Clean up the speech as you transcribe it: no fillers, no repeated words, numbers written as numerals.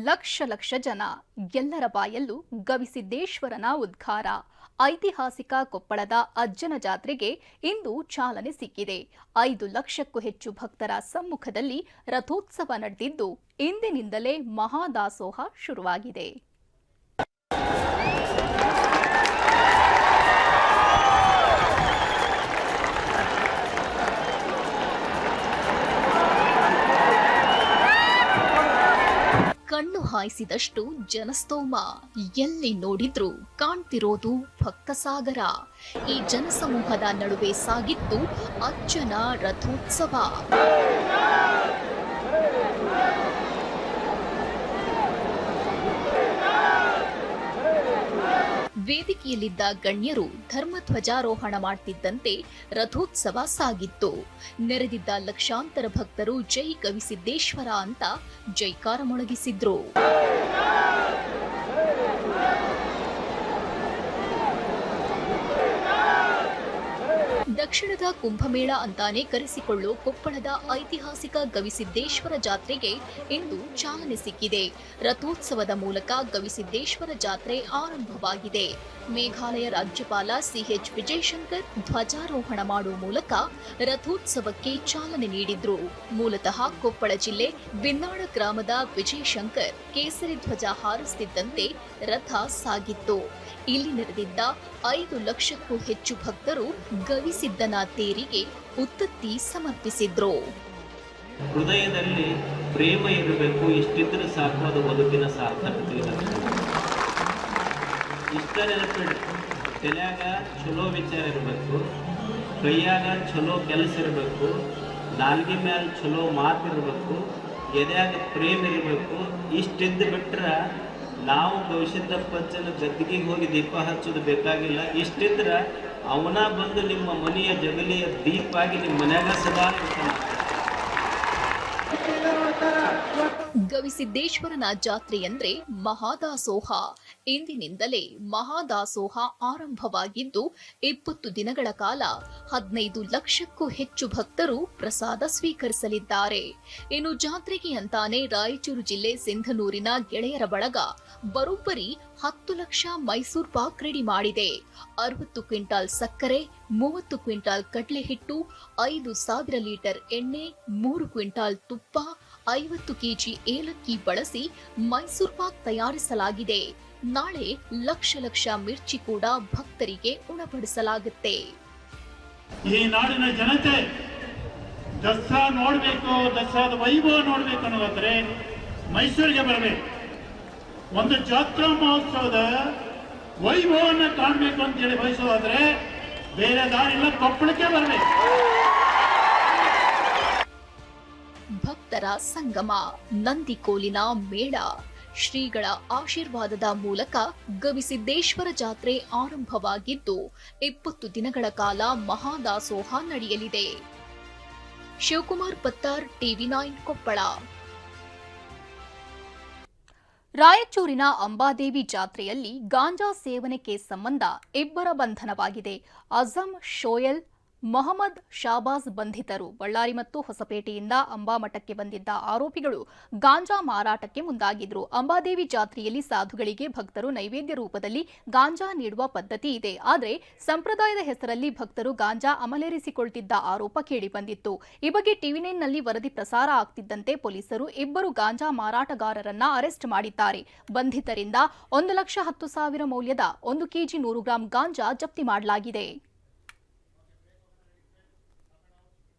ಲಕ್ಷ ಲಕ್ಷ ಜನ ಎಲ್ಲರ ಬಾಯಲ್ಲೂ ಗವಿಸಿದ್ದೇಶ್ವರನ ಉದ್ಘಾರ. ಐತಿಹಾಸಿಕ ಕೊಪ್ಪಳದ ಅಜ್ಜನ ಜಾತ್ರೆಗೆ ಇಂದು ಚಾಲನೆ ಸಿಕ್ಕಿದೆ. 5 ಲಕ್ಷಕ್ಕೂ ಹೆಚ್ಚು ಭಕ್ತರ ಸಮ್ಮುಖದಲ್ಲಿ ರಥೋತ್ಸವ ನಡೆದಿದ್ದು ಇಂದಿನಿಂದಲೇ ಮಹಾದಾಸೋಹ ಶುರುವಾಗಿದೆ. ಕಣ್ಣು ಹಾಯಿಸಿದಷ್ಟು ಜನಸ್ತೋಮ, ಎಲ್ಲಿ ನೋಡಿದ್ರೂ ಕಾಣ್ತಿರೋದು ಭಕ್ತಸಾಗರ. ಈ ಜನಸಮೂಹದ ನಡುವೆ ಸಾಗಿತ್ತು ಅಜ್ಜನ ರಥೋತ್ಸವ. ವೇದಿಕೆಯಲ್ಲಿದ್ದ ಗಣ್ಯರು ಧರ್ಮಧ್ವಜಾರೋಹಣ ಮಾಡ್ತಿದ್ದಂತೆ ರಥೋತ್ಸವ ಸಾಗಿತ್ತು. ನೆರೆದಿದ್ದ ಲಕ್ಷಾಂತರ ಭಕ್ತರು ಜೈ ಗವಿಸಿದ್ದೇಶ್ವರ ಅಂತ ಜೈಕಾರ ಮೊಳಗಿಸಿದ್ರು. ದಕ್ಷಿಣದ ಕುಂಭಮೇಳ ಅಂತಾನೆ ಕರೆಸಿಕೊಳ್ಳೋ ಕೊಪ್ಪಳದ ಐತಿಹಾಸಿಕ ಗವಿಸಿದ್ದೇಶ್ವರ ಜಾತ್ರೆಗೆ ಇಂದು ಚಾಲನೆ ಸಿಕ್ಕಿದೆ. ರಥೋತ್ಸವದ ಮೂಲಕ ಗವಿಸಿದ್ದೇಶ್ವರ ಜಾತ್ರೆ ಆರಂಭವಾಗಿದೆ. ಮೇಘಾಲಯ ರಾಜ್ಯಪಾಲ ಸಿಎಚ್ ವಿಜಯಶಂಕರ್ ಧ್ವಜಾರೋಹಣ ಮಾಡುವ ಮೂಲಕ ರಥೋತ್ಸವಕ್ಕೆ ಚಾಲನೆ ನೀಡಿದ್ರು. ಮೂಲತಃ ಕೊಪ್ಪಳ ಜಿಲ್ಲೆ ಬಿನ್ನಾಳ ಗ್ರಾಮದ ವಿಜಯಶಂಕರ್ ಕೇಸರಿ ಧ್ವಜ ಹಾರಿಸುತ್ತಿದ್ದಂತೆ ರಥ ಸಾಗಿತ್ತು. ಇಲ್ಲಿ ನೆರೆದಿದ್ದ 5 ಲಕ್ಷಕ್ಕೂ ಹೆಚ್ಚು ಭಕ್ತರು ಗವಿಸಿದ್ದನ ತೇರಿಗೆ ಉತ್ತತ್ತಿ ಸಮರ್ಪಿಸಿದ್ರು. ಹೃದಯದಲ್ಲಿ ಪ್ರೇಮ ಇರಬೇಕು, ಇಷ್ಟಿದ್ರೆ ಸಾಕು, ಅದು ಬದುಕಿನ ಸಾರ್ಥಕತೆ ಇರುತ್ತೆ. ಇಷ್ಟ ನೆನಪಿಡಿ, ತಲೆಯಾಗ ಚಲೋ ವಿಚಾರ ಇರಬೇಕು, ಕೈಯಾಗ ಚಲೋ ಕೆಲಸ ಇರಬೇಕು, ನಾಲ್ಗೆ ಮ್ಯಾಲ ಚಲೋ ಮಾತಿರಬೇಕು, ಎದೆಯಾಗ ಪ್ರೇಮ ಇರಬೇಕು. ಇಷ್ಟಿದ್ದು ಬಿಟ್ರೆ ನಾವು ಗವಿಸಿದ್ದಪ್ಪನ ಗದ್ದಿಗೆ ಹೋಗಿ ದೀಪ ಹಚ್ಚೋದು ಬೇಕಾಗಿಲ್ಲ. ಇಷ್ಟಿದ್ರ ಅವನ ಬಂದು ನಿಮ್ಮ ಮನೆಯ ಜಗಲಿಯ ದೀಪ ಆಗಿ ನಿಮ್ಮ ಮನ್ಯಾಗ ಸದಾ ಇರ್ತಾನೆ. ಗವಿಸಿದ್ದೇಶ್ವರನ ಜಾತ್ರೆ ಅಂದ್ರೆ ಮಹಾದಾಸೋಹ. ಇಂದಿನಿಂದಲೇ ಮಹಾದಾಸೋಹ ಆರಂಭವಾಗಿದ್ದು 20 ದಿನಗಳ ಕಾಲ 15 ಲಕ್ಷಕ್ಕೂ ಹೆಚ್ಚು ಭಕ್ತರು ಪ್ರಸಾದ ಸ್ವೀಕರಿಸಲಿದ್ದಾರೆ. ಇನ್ನು ಜಾತ್ರೆಗೆ ಅಂತಾನೆ ರಾಯಚೂರು ಜಿಲ್ಲೆ ಸಿಂಧನೂರಿನ ಗೆಳೆಯರ ಬಳಗ ಬರೋಬ್ಬರಿ 10 ಲಕ್ಷ ಮೈಸೂರು ಪಾಕ್ ರೆಡಿ ಮಾಡಿದೆ. 60 ಕ್ವಿಂಟಾಲ್ ಸಕ್ಕರೆ, 30 ಕ್ವಿಂಟಾಲ್ ಕಡಲೆ ಹಿಟ್ಟು, 5,000 ಲೀಟರ್ ಎಣ್ಣೆ, 3 ಕ್ವಿಂಟಾಲ್ ತುಪ್ಪ, 50 ಕೆಜಿ ಏಲಕ್ಕಿ ಬಳಸಿ ಮೈಸೂರು ಪಾಕ್ ತಯಾರಿಸಲಾಗಿದೆ. ನಾಳೆ ಲಕ್ಷ ಲಕ್ಷ ಮಿರ್ಚಿ ಕೂಡ ಭಕ್ತರಿಗೆ ಉಣಬಡಿಸಲಾಗುತ್ತೆ. ಈ ನಾಡಿನ ಜನತೆ ದಸರಾ ನೋಡ್ಬೇಕು, ದಸರಾದ ವೈಭವ ನೋಡ್ಬೇಕು ಅನ್ನೋದಾದ್ರೆ ಮೈಸೂರಿಗೆ ಬರಬೇಕು. ಒಂದು ಜಾತ್ರಾ ಮಹೋತ್ಸವದ ವೈಭವವನ್ನು ಕಾಣಬೇಕು ಅಂತೇಳಿ ಬಯಸೋದಾದ್ರೆ ಬೇರೆ ದಾರಿಲ್ಲ, ಕೊಪ್ಪಳಕ್ಕೆ ಬರಬೇಕು. ಭಕ್ತರ ಸಂಗಮ, ನಂದಿಕೋಲಿನ ಮೇಳ, ಶ್ರೀಗಳ ಆಶೀರ್ವಾದದ ಮೂಲಕ ಗವಿಸಿದ್ದೇಶ್ವರ ಜಾತ್ರೆ ಆರಂಭವಾಗಿದ್ದು 20 ದಿನಗಳ ಕಾಲ ಮಹಾದಾಸೋಹ ನಡೆಯಲಿದೆ. ಶಿವಕುಮಾರ್ ಪತ್ತಾರ್, ಟಿವಿ9 ಕೊಪ್ಪಳ. ರಾಯಚೂರಿನ ಅಂಬಾದೇವಿ ಜಾತ್ರೆಯಲ್ಲಿ ಗಾಂಜಾ ಸೇವನೆ ಕೇಸ್ ಸಂಬಂಧ 2 ಬಂಧನವಾಗಿದೆ. ಅಜಂ, ಶೋಯಲ್, ಮೊಹಮ್ಮದ್ ಶಾಬಾಜ್ ಬಂಧಿತರು. ಬಳ್ಳಾರಿ ಮತ್ತು ಹೊಸಪೇಟೆಯಿಂದ ಅಂಬಾಮಠಕ್ಕೆ ಬಂದಿದ್ದ ಆರೋಪಿಗಳು ಗಾಂಜಾ ಮಾರಾಟಕ್ಕೆ ಮುಂದಾಗಿದ್ರು. ಅಂಬಾದೇವಿ ಜಾತ್ರೆಯಲ್ಲಿ ಸಾಧುಗಳಿಗೆ ಭಕ್ತರು ನೈವೇದ್ಯ ರೂಪದಲ್ಲಿ ಗಾಂಜಾ ನೀಡುವ ಪದ್ಧತಿ ಇದೆ. ಆದರೆ ಸಂಪ್ರದಾಯದ ಹೆಸರಲ್ಲಿ ಭಕ್ತರು ಗಾಂಜಾ ಅಮಲೇರಿಸಿಕೊಳ್ತಿದ್ದ ಆರೋಪ ಕೇಳಿಬಂದಿತ್ತು. ಈ ಬಗ್ಗೆ ಟಿವಿ9ನಲ್ಲಿ ವರದಿ ಪ್ರಸಾರ ಆಗ್ತಿದ್ದಂತೆ ಪೊಲೀಸರು 2 ಗಾಂಜಾ ಮಾರಾಟಗಾರರನ್ನ ಅರೆಸ್ಟ್ ಮಾಡಿದ್ದಾರೆ. ಬಂಧಿತರಿಂದ 1,10,000 ಮೌಲ್ಯದ 1 ಕೆಜಿ 100 ಗ್ರಾಂ ಗಾಂಜಾ ಜಪ್ತಿ ಮಾಡಲಾಗಿದೆ.